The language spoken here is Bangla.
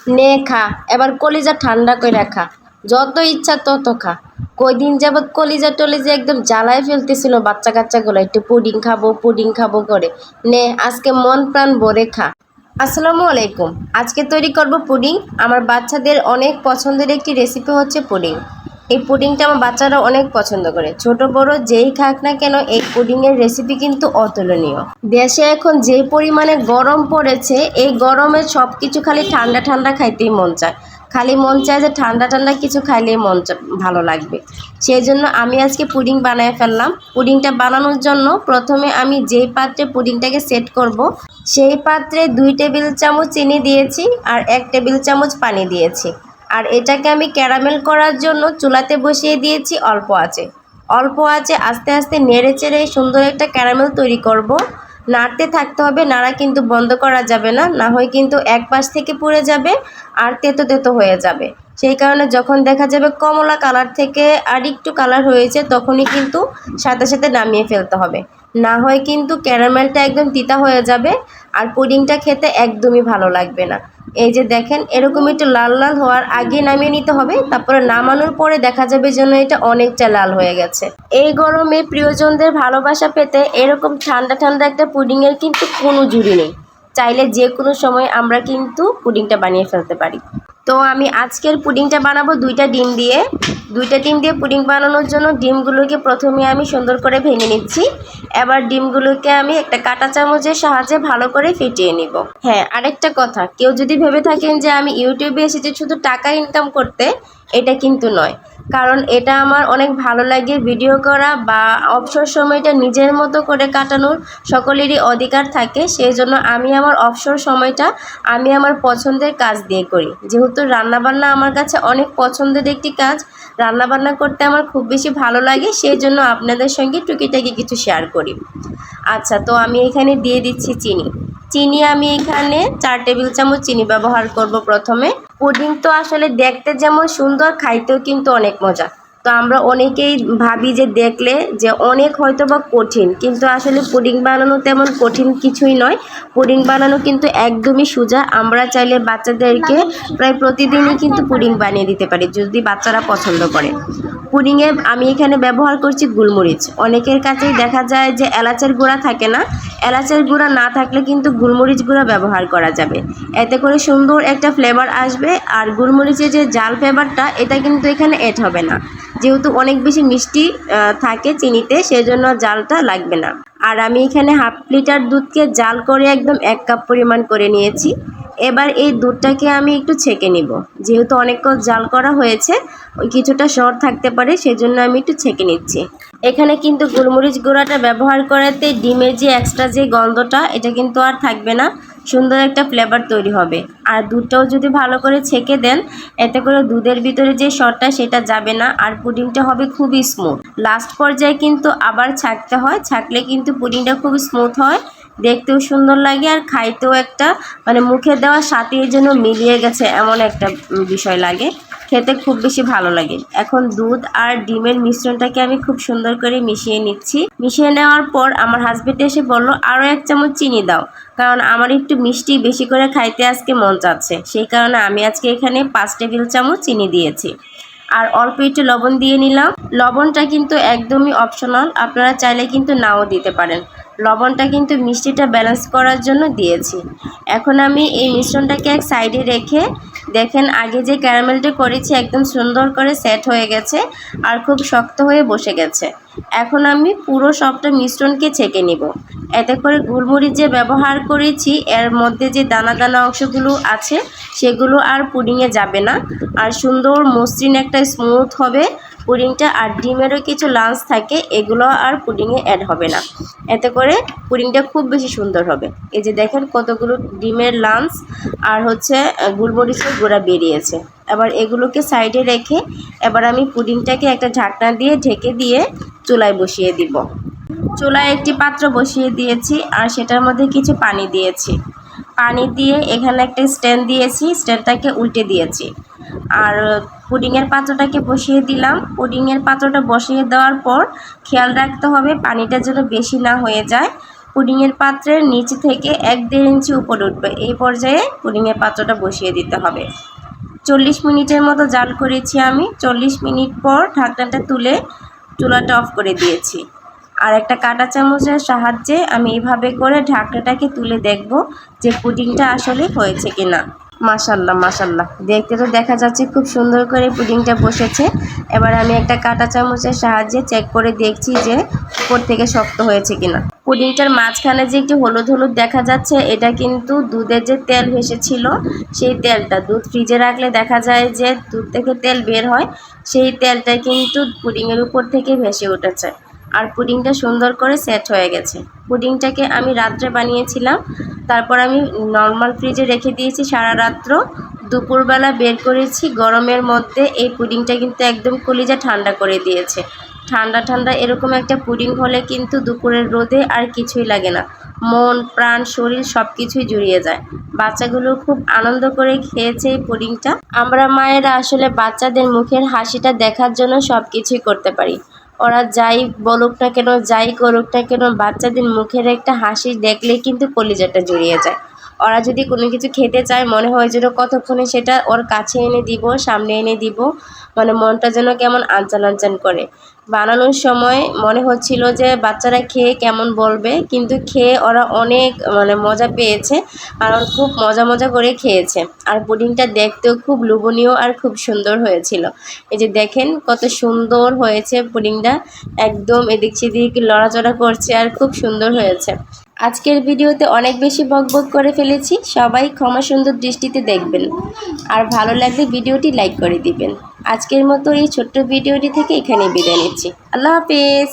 নে খা, এবার কলিজা ঠান্ডা করে রাখা, যত ইচ্ছা তত খা। কয়দিন যাবৎ কলিজা টলিজা একদম জ্বালায় ফেলতেছিল বাচ্চা কাচ্চাগুলো, একটু পুডিং খাবো পুডিং খাবো করে। নে আজকে মন প্রাণ ভরে খা। আসসালামু আলাইকুম। আজকে তৈরি করব পুডিং। আমার বাচ্চাদের অনেক পছন্দের একটি রেসিপি হচ্ছে পুডিং। এই পুডিংটা আমার বাচ্চারা অনেক পছন্দ করে, ছোট বড় যেই খাক না কেন এই পুডিংয়ের রেসিপি কিন্তু অতুলনীয়। দেশে এখন যে পরিমাণে গরম পড়েছে, এই গরমে সব কিছু খালি ঠান্ডা ঠান্ডা খাইতেই মন চায়। খালি মন চায় যে ঠান্ডা ঠান্ডা কিছু খাইলেই ভালো লাগবে। সেই জন্য আমি আজকে পুডিং বানিয়ে ফেললাম। পুডিংটা বানানোর জন্য প্রথমে আমি যেই পাত্রে পুডিংটাকে সেট করব, সেই পাত্রে 2 টেবিল চামচ চিনি দিয়েছি আর 1 টেবিল চামচ পানি দিয়েছি। আর এটাকে আমি ক্যারামেল করার জন্য চুলাতে বসিয়ে দিয়েছি অল্প আঁচে। অল্প আঁচে আস্তে আস্তে নেড়ে চেড়ে সুন্দর একটা ক্যারামেল তৈরি করব। নাড়তে থাকতে হবে, নাড়া কিন্তু বন্ধ করা যাবে না, না হয় কিন্তু এক পাশ থেকে পুড়ে যাবে আর তেতো তেতো হয়ে যাবে। সেই কারণে যখন দেখা যাবে কমলা কালার থেকে আর একটু কালার হয়েছে, তখনই কিন্তু সাথে সাথে নামিয়ে ফেলতে হবে। না হয় কিন্তু ক্যারামেলটা একদম তিতা হয়ে যাবে আর পুডিংটা খেতে একদমই ভালো লাগবে না। এই যে দেখেন, এরকম একটু লাল লাল হওয়ার আগে নামিয়ে নিতে হবে, তারপরে নামানোর পরে দেখা যাবে যেন এটা অনেকটা লাল হয়ে গেছে। এই গরমে প্রিয়জনদের ভালোবাসা পেতে এরকম ঠান্ডা ঠান্ডা একটা পুডিংয়ের কিন্তু কোনো জুড়ি নেই। চাইলে যে কোনো সময় আমরা কিন্তু পুডিংটা বানিয়ে ফেলতে পারি। তো আমি আজকের পুডিংটা বানাবো 2টা ডিম দিয়ে। 2টা ডিম দিয়ে পুডিং বানানোর জন্য ডিমগুলোকে প্রথমে আমি সুন্দর করে ভেঙে নিচ্ছি। এবার ডিমগুলোকে আমি একটা কাঁটা চামচের সাহায্যে ভালো করে ফেটিয়ে নিব। হ্যাঁ, আরেকটা কথা, কেউ যদি ভেবে থাকেন যে আমি ইউটিউবে এসেছি শুধু টাকা ইনকাম করতে, এটা কিন্তু নয়। কারণ এটা আমার অনেক ভালো লাগে ভিডিও করা বা অবসর সময়টা নিজের মতো করে কাটানোর সকলেরই অধিকার থাকে। সেই জন্য আমি আমার অবসর সময়টা আমি আমার পছন্দের কাজ দিয়ে করি। যেহেতু রান্নাবান্না আমার কাছে অনেক পছন্দের একটি কাজ, রান্নাবান্না করতে আমার খুব বেশি ভালো লাগে, সেই জন্য আপনাদের সঙ্গে টুকিটাকি কিছু শেয়ার করি। আচ্ছা, তো আমি এখানে দিয়ে দিচ্ছি চিনি। চিনি আমি এখানে 4 টেবিল চামচ চিনি ব্যবহার করব প্রথমে। পুডিং তো আসলে দেখতে যেমন সুন্দর, খাইতেও কিন্তু অনেক মজা। তো আমরা অনেকেই ভাবি যে দেখলে যে অনেক হয়তো বা কঠিন, কিন্তু আসলে পুডিং বানানো তেমন কঠিন কিছুই নয়। পুডিং বানানো কিন্তু একদমই সোজা। আমরা চাইলে বাচ্চাদেরকে প্রায় প্রতিদিনই কিন্তু পুডিং বানিয়ে দিতে পারি যদি বাচ্চারা পছন্দ করে। পুডিংয়ে আমি এখানে ব্যবহার করছি গোলমরিচ। অনেকের কাছেই দেখা যায় যে এলাচের গুঁড়া থাকে না। এলাচের গুঁড়া না থাকলে কিন্তু গোলমরিচ গুঁড়া ব্যবহার করা যাবে, এতে করে সুন্দর একটা ফ্লেভার আসবে। আর গোলমরিচের যে জাল ফ্লেভারটা, এটা কিন্তু এখানে অ্যাড হবে না, যেহেতু অনেক বেশি মিষ্টি থাকে চিনিতে, সেজন্য জালটা লাগবে না। আর আমি এখানে হাফ লিটার দুধকে জাল করে একদম 1 কাপ পরিমাণ করে নিয়েছি। এবার এই দুধটাকে আমি একটু ছেঁকে নিব। যেহেতু অনেকক্ষণ জাল করা হয়েছে, ওই কিছুটা সর থাকতে পারে, সেজন্য আমি একটু ছেঁকে নিচ্ছি। এখানে কিন্তু গোলমরিচ গুঁড়াটা ব্যবহার করাতে ডিমের যে এক্সট্রা যে গন্ধটা, এটা কিন্তু আর থাকবে না, সুন্দর একটা ফ্লেভার তৈরি হবে। আর দুধটাও যদি ভালো করে ছেঁকে দেন, এতে করে দুধের ভিতরে যে সরটা সেটা যাবে না আর পুডিংটা হবে খুবই স্মুথ। লাস্ট পর্যায়ে কিন্তু আবার ছাঁকতে হয়, ছাঁকলে কিন্তু পুডিংটা খুব স্মুথ হয়, দেখতেও সুন্দর লাগে আর খাইতেও একটা মানে মুখে দেওয়ার সাথেই যেন মিলিয়ে গেছে এমন একটা বিষয় লাগে, খেতে খুব বেশি ভালো লাগে। এখন দুধ আর ডিমের মিশ্রণটাকে আমি খুব সুন্দর করে মিশিয়ে নিচ্ছি। মিশিয়ে নেওয়ার পর আমার হাজবেন্ড এসে বলল আরও 1 চামচ চিনি দাও, কারণ আমার একটু মিষ্টি বেশি করে খাইতে আজকে মন চাচ্ছে। সেই কারণে আমি আজকে এখানে 5 টেবিল চামচ চিনি দিয়েছি। আর অল্প একটু লবণ দিয়ে নিলাম। লবণটা কিন্তু একদমই অপশনাল, আপনারা চাইলে কিন্তু নাও দিতে পারেন। লবণটা কিন্তু মিষ্টিটা ব্যালেন্স করার জন্য দিয়েছি। এখন আমি এই মিশ্রণটাকে এক সাইডে রেখে, দেখেন আগে যে ক্যারামেলটা করেছি একদম সুন্দর করে সেট হয়ে গেছে আর খুব শক্ত হয়ে বসে গেছে। এখন আমি পুরো সবটা মিশ্রণকে ছেঁকে নিব, এতে করে গোলমরিচ যে ব্যবহার করেছি এর মধ্যে যে দানা দানা অংশগুলো আছে সেগুলো আর পুডিংয়ে যাবে না, আর সুন্দর মসৃণ একটা স্মুথ হবে পুডিংটা। আর ডিমেরও কিছু লাঞ্চ থাকে, এগুলো আর পুডিংয়ে অ্যাড হবে না, এতে করে পুডিংটা খুব বেশি সুন্দর হবে। এই যে দেখেন কতগুলো ডিমের লাঞ্চ আর হচ্ছে গোলমরিচের গুঁড়া বেরিয়েছে। এবার এগুলোকে সাইডে রেখে এবার আমি পুডিংটাকে একটা ঢাকনা দিয়ে ঢেকে দিয়ে চুলায় বসিয়ে দিব। চুলায় একটি পাত্র বসিয়ে দিয়েছি আর সেটার মধ্যে কিছু পানি দিয়েছি। পানি দিয়ে এখানে একটা স্ট্যান্ড দিয়েছি, স্ট্যান্ডটাকে উল্টে দিয়েছি আর পুডিংয়ের পাত্রটাকে বসিয়ে দিলাম। পুডিংয়ের পাত্রটা বসিয়ে দেওয়ার পর খেয়াল রাখতে হবে পানিটা যেন বেশি না হয়ে যায়। পুডিংয়ের পাত্রের নিচ থেকে 1-1.5 ইঞ্চি উপরে উঠবে। এই পর্যায়ে পুডিংয়ের পাত্রটা বসিয়ে দিতে হবে। 40 মিনিটের মতো জাল করেছি আমি। 40 মিনিট পর ঢাকনাটা তুলে চুলাটা অফ করে দিয়েছি। আর একটা কাঁটা চামচের সাহায্যে আমি এইভাবে করে ঢাকনাটাকে তুলে দেখব যে পুডিংটা আসলে হয়েছে কিনা। মাশাল্লাহ মাশাল্লাহ, দেখতে তো দেখা যাচ্ছে খুব সুন্দর করে পুডিংটা বসেছে। এবার আমি একটা কাঁটা চামচের সাহায্যে চেক করে দেখছি যে উপর থেকে শক্ত হয়েছে কিনা। পুডিংটার মাঝখানে যে একটু হলুদ হলুদ দেখা যাচ্ছে, এটা কিন্তু দুধের যে তেল ভেসেছিল সেই তেলটা। দুধ ফ্রিজে রাখলে দেখা যায় যে দুধ থেকে তেল বের হয়, সেই তেলটা কিন্তু পুডিংয়ের উপর থেকে ভেসে উঠেছে। আর পুডিংটা সুন্দর করে সেট হয়ে গেছে। পুডিংটাকে আমি রাত্রে বানিয়েছিলাম, তারপর আমি নর্মাল ফ্রিজে রেখে দিয়েছি সারা রাত্র। দুপুরবেলা বের করেছি গরমের মধ্যে। এই পুডিংটা কিন্তু একদম কলিজা ঠান্ডা করে দিয়েছে। ঠান্ডা ঠান্ডা এরকম একটা পুডিং হলে কিন্তু দুপুরের রোদে আর কিছুই লাগে না, মন প্রাণ শরীর সব কিছুই জুড়িয়ে যায়। বাচ্চাগুলো খুব আনন্দ করে খেয়েছে এই পুডিংটা। আমরা মায়েরা আসলে বাচ্চাদের মুখের হাসিটা দেখার জন্য সব কিছুই করতে পারি। ওরা যাই বলুক না কেন, যাই করুক না কেন, বাচ্চাদের মুখের একটা হাসি দেখলেই কিন্তু কলিজাটা জুড়িয়ে যায়। ওরা যদি কোনো কিছু খেতে চায়, মনে হয় যেন কতক্ষণে সেটা ওর কাছে এনে দিব, সামনে এনে দিব, মানে মনটা যেন কেমন আনচান আনচান করে। বানানোর সময় মনে হচ্ছিল যে বাচ্চারা খেয়ে কেমন বলবে, কিন্তু খেয়ে ওরা অনেক মজা পেয়েছে, কারণ খুব মজা মজা করে খেয়েছে। আর পুডিংটা দেখতেও খুব লোভনীয় আর খুব সুন্দর হয়েছিল। এই যে দেখেন কত সুন্দর হয়েছে পুডিংটা, একদম এদিক সেদিক লড়াচড়া করছে আর খুব সুন্দর হয়েছে। আজকের ভিডিওতে অনেক বেশি বকবক করে ফেলেছি, সবাই ক্ষমা সুন্দর দৃষ্টিতে দেখবেন। আর ভালো লাগলে ভিডিওটি লাইক করে দিবেন। আজকের মতো এই ছোট্ট ভিডিওটি থেকে এখানেই বিদায় নিচ্ছি। আল্লাহ হাফেজ।